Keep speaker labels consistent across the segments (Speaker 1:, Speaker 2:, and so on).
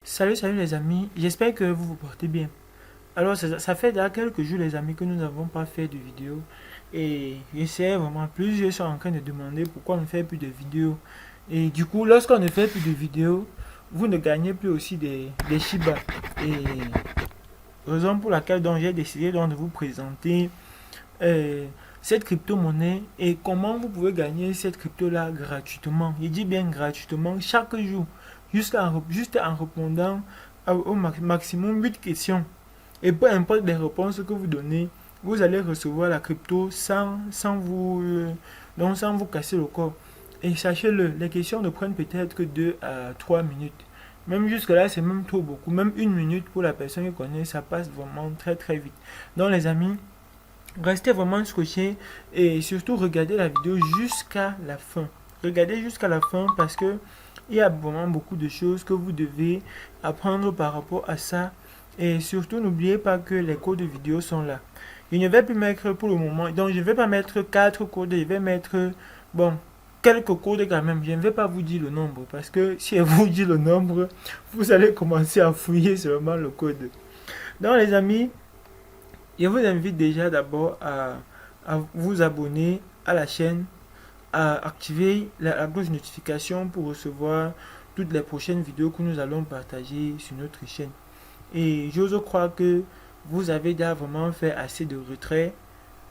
Speaker 1: Salut les amis, j'espère que vous vous portez bien. Alors ça fait déjà quelques jours les amis que nous n'avons pas fait de vidéo et j'essaie vraiment, plusieurs sont en train de demander pourquoi on ne fait plus de vidéos. Et du coup, lorsqu'on ne fait plus de vidéos, vous ne gagnez plus aussi des Shiba. Et raison pour laquelle donc j'ai décidé donc de vous présenter euh, cette crypto-monnaie et comment vous pouvez gagner cette crypto-là gratuitement. Je dis bien gratuitement chaque jour, juste en répondant au maximum 8 questions. Et peu importe les réponses que vous donnez, vous allez recevoir la crypto sans vous casser le corps. Et sachez-le, les questions ne prennent peut-être que 2 à 3 minutes. Même jusque-là, c'est même trop beaucoup. Même une minute pour la personne qui connaît, ça passe vraiment très très vite. Donc les amis, restez vraiment scotché et surtout regardez la vidéo jusqu'à la fin. Regardez jusqu'à la fin parce que il y a vraiment beaucoup de choses que vous devez apprendre par rapport à ça. Et surtout, n'oubliez pas que les codes de vidéo sont là. Je ne vais plus mettre pour le moment, donc je ne vais pas mettre 4 codes, je vais mettre, bon, quelques codes quand même. Je ne vais pas vous dire le nombre parce que si je vous dis le nombre, vous allez commencer à fouiller seulement le code. Donc les amis, je vous invite déjà d'abord à vous abonner à la chaîne, à activer la cloche de notification pour recevoir toutes les prochaines vidéos que nous allons partager sur notre chaîne. Et j'ose croire que vous avez déjà vraiment fait assez de retraits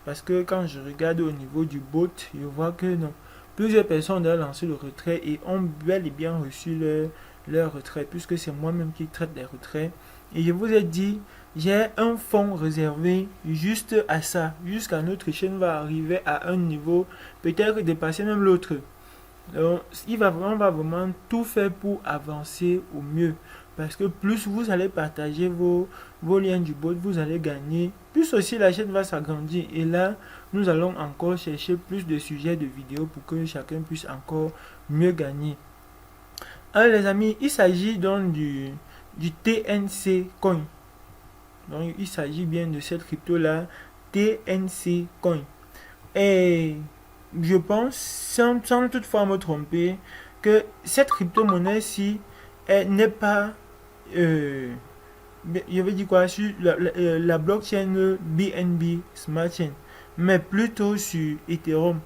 Speaker 1: parce que quand je regarde au niveau du bot, je vois que non. Plusieurs personnes ont lancé le retrait et ont bel et bien reçu leur retrait puisque c'est moi-même qui traite des retraits. Et je vous ai dit, j'ai un fonds réservé juste à ça, jusqu'à notre chaîne va arriver à un niveau, peut-être dépasser même l'autre. Donc, on va vraiment tout faire pour avancer au mieux. Parce que plus vous allez partager vos liens du bot, vous allez gagner. Plus aussi la chaîne va s'agrandir. Et là, nous allons encore chercher plus de sujets de vidéos pour que chacun puisse encore mieux gagner. Alors les amis, il s'agit donc du TNC Coin. Donc il s'agit bien de cette crypto là, TNC Coin. Et je pense, sans toutefois me tromper, que cette crypto-monnaie-ci n'est pas, euh, je vais dire quoi, sur la blockchain BNB Smart Chain, mais plutôt sur Ethereum.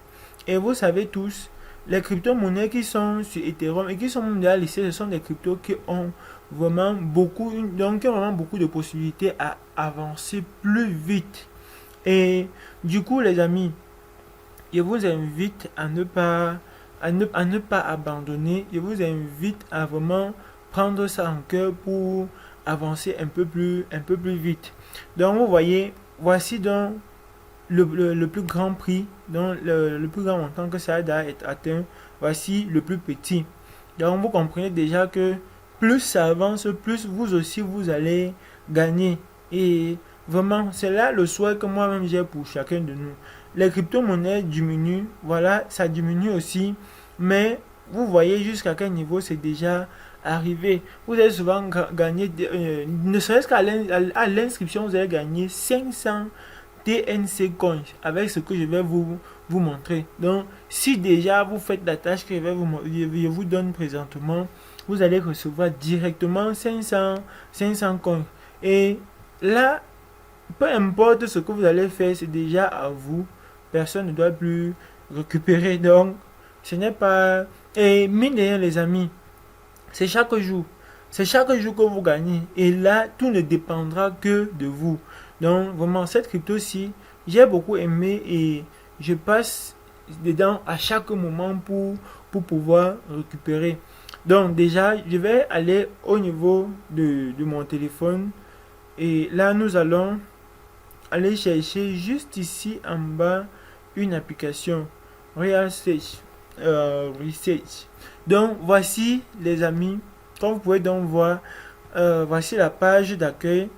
Speaker 1: Et vous savez tous, les crypto-monnaies qui sont sur Ethereum et qui sont déjà listées, ce sont des cryptos qui ont vraiment donc qui ont vraiment beaucoup de possibilités à avancer plus vite. Et du coup, les amis, je vous invite à ne pas abandonner. Je vous invite à vraiment prendre ça en cœur pour avancer un peu plus vite. Donc, vous voyez, voici donc le plus grand prix, donc le plus grand montant que ça a été atteint. Voici le plus petit. Donc, vous comprenez déjà que plus ça avance, plus vous aussi vous allez gagner. Et vraiment, c'est là le souhait que moi-même j'ai pour chacun de nous. Les crypto-monnaies diminuent, voilà, ça diminue aussi, mais vous voyez jusqu'à quel niveau c'est déjà arrivé. Vous allez souvent gagner, ne serait-ce qu'à l'inscription, vous allez gagner 500 TNC coins avec ce que je vais vous montrer. Donc, si déjà vous faites la tâche que je vous donne présentement, vous allez recevoir directement 500 coins. Et là, peu importe ce que vous allez faire, c'est déjà à vous. Personne ne doit plus récupérer. Donc, ce n'est pas... Et mine de rien, les amis, c'est chaque jour. C'est chaque jour que vous gagnez. Et là, tout ne dépendra que de vous. Donc, vraiment, cette crypto-ci, j'ai beaucoup aimé et je passe dedans à chaque moment pour pouvoir récupérer. Donc, déjà, je vais aller au niveau de mon téléphone. Et là, nous allons aller chercher juste ici en bas une application Research. Research. Donc voici les amis, comme vous pouvez donc voir, voici la page d'accueil.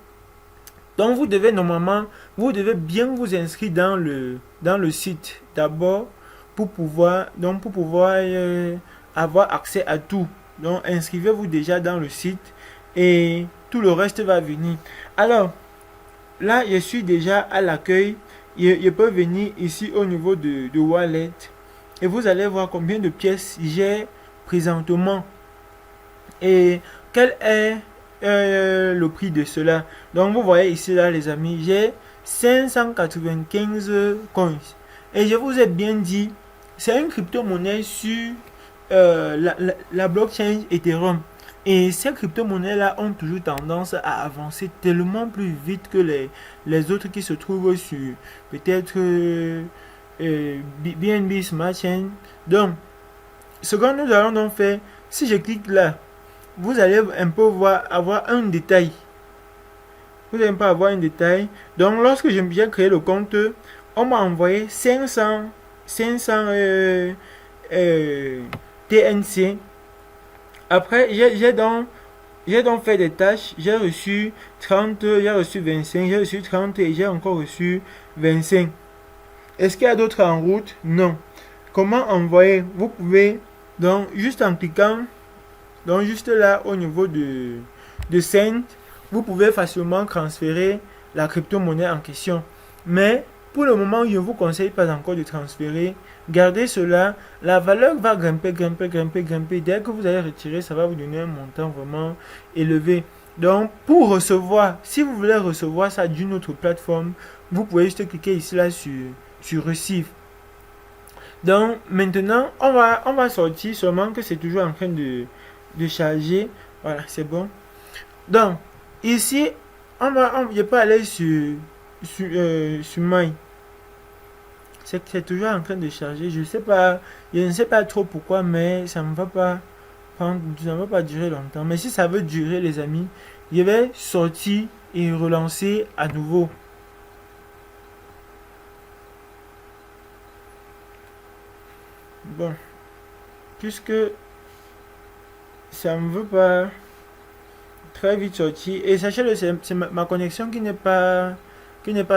Speaker 1: Donc vous devez normalement, vous devez bien vous inscrire dans le site d'abord pour pouvoir avoir accès à tout. Donc inscrivez-vous déjà dans le site et tout le reste va venir. Alors là, je suis déjà à l'accueil. Je peux venir ici au niveau de Wallet. Et vous allez voir combien de pièces j'ai présentement. Et quelle est le prix de cela. Donc vous voyez ici là les amis, j'ai 595 coins. Et je vous ai bien dit, c'est une crypto-monnaie sur la blockchain Ethereum. Et ces crypto-monnaies-là ont toujours tendance à avancer tellement plus vite que les autres qui se trouvent sur peut-être BNB Smart Chain. Donc, ce que nous allons donc faire, si je clique là, vous allez un peu avoir un détail. Vous n'allez pas avoir un détail. Donc, lorsque j'ai créé le compte, on m'a envoyé 500 TNC. Après, j'ai donc fait des tâches. J'ai reçu 30, j'ai reçu 25, j'ai reçu 30 et j'ai encore reçu 25. Est-ce qu'il y a d'autres en route? Non. Comment envoyer? Vous pouvez, donc, juste en cliquant, donc juste là au niveau de Send, vous pouvez facilement transférer la crypto-monnaie en question. Mais pour le moment, je ne vous conseille pas encore de transférer. Gardez cela. La valeur va grimper. Dès que vous allez retirer, ça va vous donner un montant vraiment élevé. Donc, pour recevoir, si vous voulez recevoir ça d'une autre plateforme, vous pouvez juste cliquer ici là sur Receive. Donc, maintenant, on va sortir, seulement que c'est toujours en train de charger. Voilà, c'est bon. Donc, ici, je peux aller sur My. C'est toujours en train de charger. Je ne sais pas trop pourquoi, mais ça ne va pas durer longtemps. Mais si ça veut durer, les amis, je vais sortir et relancer à nouveau. Bon, puisque ça ne veut pas très vite sortir, et sachez-le, c'est ma connexion qui n'est pas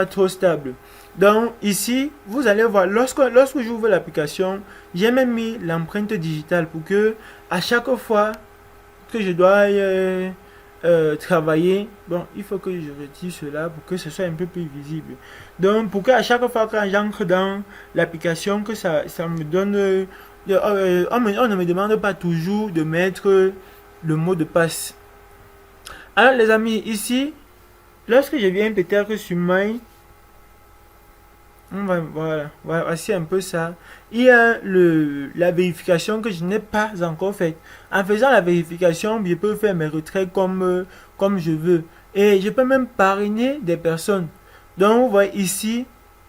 Speaker 1: trop stable. Donc ici, vous allez voir, lorsque j'ouvre l'application, j'ai même mis l'empreinte digitale pour que à chaque fois que je dois travailler, bon, il faut que je retire cela pour que ce soit un peu plus visible. Donc pour que à chaque fois que j'entre dans l'application, que ça me donne, on ne me demande pas toujours de mettre le mot de passe. Alors les amis, ici, lorsque je viens peut-être sur My, voilà, voici un peu ça. Il y a la vérification que je n'ai pas encore faite. En faisant la vérification, je peux faire mes retraits comme je veux. Et je peux même parrainer des personnes. Donc, vous voyez ici,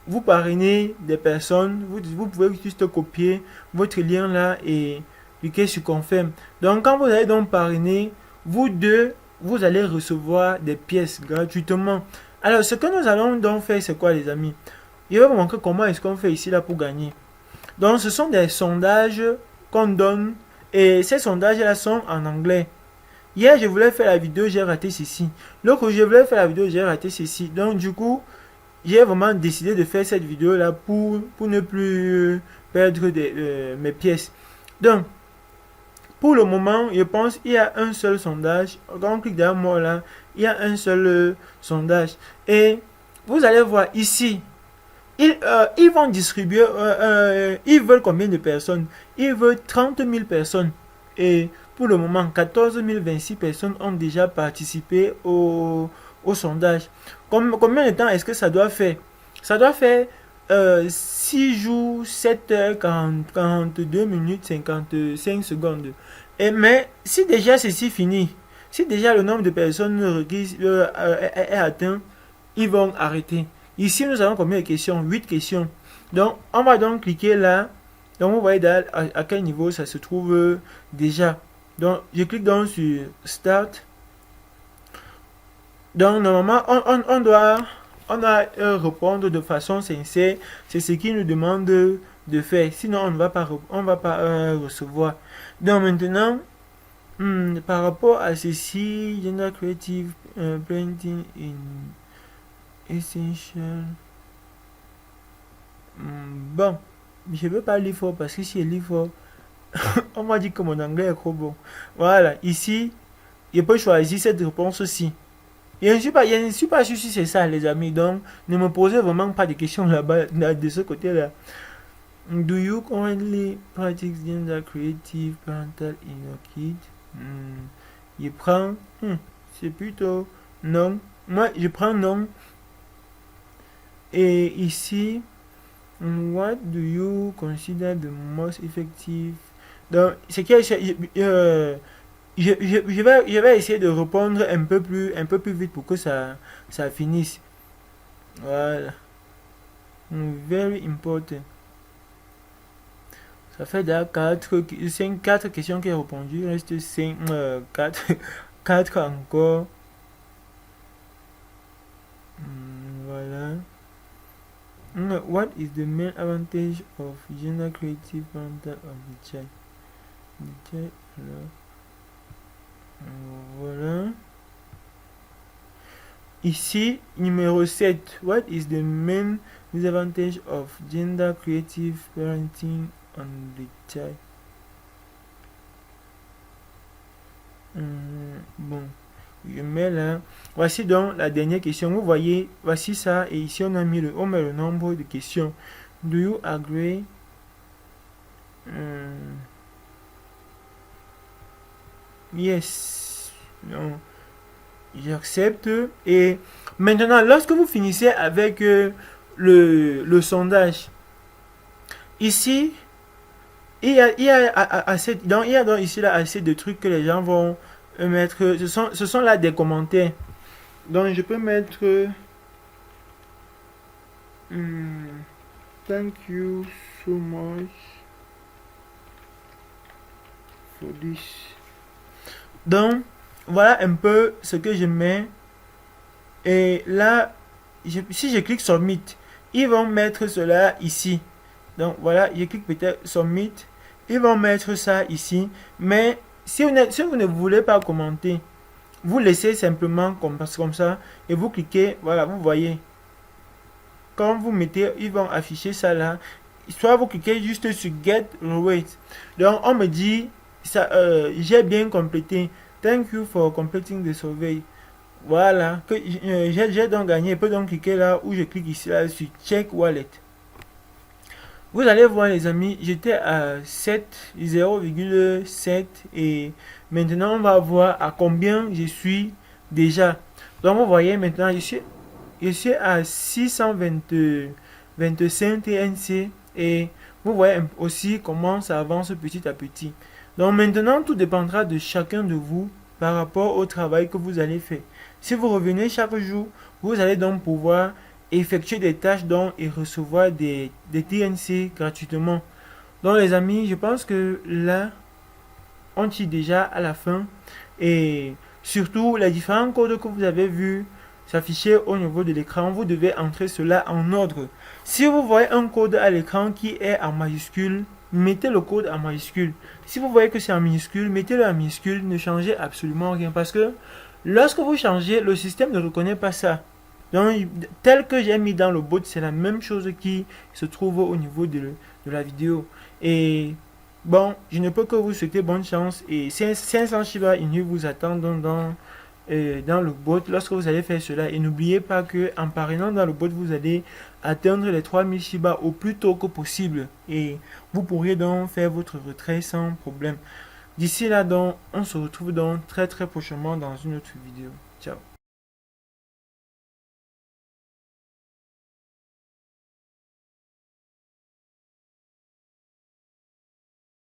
Speaker 1: vous parrainez des personnes. Vous pouvez juste copier votre lien là et cliquer sur confirme. Donc, quand vous allez donc parrainer, vous deux, vous allez recevoir des pièces gratuitement. Alors, ce que nous allons donc faire, c'est quoi les amis? Je vais vous montrer comment est-ce qu'on fait ici là pour gagner. Donc ce sont des sondages qu'on donne et ces sondages là sont en anglais. Hier je voulais faire la vidéo, j'ai raté ceci. L'autre je voulais faire la vidéo, j'ai raté ceci. Donc du coup, j'ai vraiment décidé de faire cette vidéo là pour ne plus perdre mes pièces. Donc pour le moment, je pense qu'il y a un seul sondage. Quand on clique derrière moi là, il y a un seul sondage. Et vous allez voir ici. Ils vont distribuer, ils veulent combien de personnes? Ils veulent 30 000 personnes. Et pour le moment, 14 026 personnes ont déjà participé au sondage. Combien de temps est-ce que ça doit faire? Ça doit faire 6 jours, 7 heures, 42 minutes, 55 secondes. Mais si déjà ceci finit, si déjà le nombre de personnes requises est atteint, ils vont arrêter. Ici, nous avons combien de questions? 8 questions. Donc, on va donc cliquer là. Donc, vous voyez à quel niveau ça se trouve déjà. Donc, je clique donc sur Start. Donc, normalement, on doit répondre de façon sincère. C'est ce qu'il nous demande de faire. Sinon, on ne va pas recevoir. Donc, maintenant, par rapport à ceci, Gender Creative Painting in Essential. Bon, je ne veux pas lire fort parce que si je lis fort, on m'a dit que mon anglais est trop bon. Voilà, ici, je peux choisir cette réponse-ci. Je ne suis pas sûr si c'est ça, les amis. Donc, ne me posez vraiment pas de questions là-bas, de ce côté-là. Do you currently practice gender creative parental in your kid? Je prends. c'est plutôt non. Moi, je prends non. Et ici, what do you consider the most effective? Donc, c'est que je vais essayer de répondre un peu plus vite pour que ça finisse. Voilà. Very important. Ça fait déjà 4 questions qui ont répondu. Il reste 5, 4, 4 encore. Voilà. What is the main advantage of gender creative parental of the child? Voilà. Ici, numéro 7. What is the main disadvantage of gender creative parenting on the child? Bon, je mets là. Voici donc la dernière question. Vous voyez, voici ça. Et ici, on met le nombre de questions. Do you agree? Yes. Non. J'accepte. Et maintenant, lorsque vous finissez avec le sondage, ici, il y a assez, donc, il y a donc ici là assez de trucs que les gens vont mettre. Ce sont là des commentaires. Donc, je peux mettre thank you so much for this. Donc, voilà un peu ce que je mets. Et là, si je clique submit, ils vont mettre cela ici. Donc voilà, je clique peut-être submit. Ils vont mettre ça ici. Mais si vous ne voulez pas commenter, vous laissez simplement comme ça. Et vous cliquez, voilà, vous voyez. Quand vous mettez, ils vont afficher ça là. Soit vous cliquez juste sur Get Rate. Donc on me dit, j'ai bien complété. Thank you for completing the survey. Voilà, que j'ai donc gagné. Je peux donc cliquer là où je clique ici là sur Check Wallet. Vous allez voir les amis, j'étais à 0,7 et maintenant on va voir à combien je suis déjà. Donc vous voyez maintenant je suis à 625 TNC et vous voyez aussi comment ça avance petit à petit. Donc maintenant tout dépendra de chacun de vous par rapport au travail que vous allez faire. Si vous revenez chaque jour, vous allez donc pouvoir effectuer des tâches et recevoir des TNC gratuitement. Donc les amis, je pense que là, on tire déjà à la fin. Et surtout, les différents codes que vous avez vus s'afficher au niveau de l'écran, vous devez entrer cela en ordre. Si vous voyez un code à l'écran qui est en majuscule, mettez le code en majuscule. Si vous voyez que c'est en minuscule, mettez-le en minuscule, ne changez absolument rien. Parce que lorsque vous changez, le système ne reconnaît pas ça. Donc, tel que j'ai mis dans le bot, c'est la même chose qui se trouve au niveau de la vidéo. Et bon, je ne peux que vous souhaiter bonne chance. Et 500 Shiba Inu vous attendent dans le bot lorsque vous allez faire cela. Et n'oubliez pas que en parrainant dans le bot, vous allez atteindre les 3000 Shiba au plus tôt que possible. Et vous pourrez donc faire votre retrait sans problème. D'ici là, donc, on se retrouve donc très prochainement dans une autre vidéo. Ciao.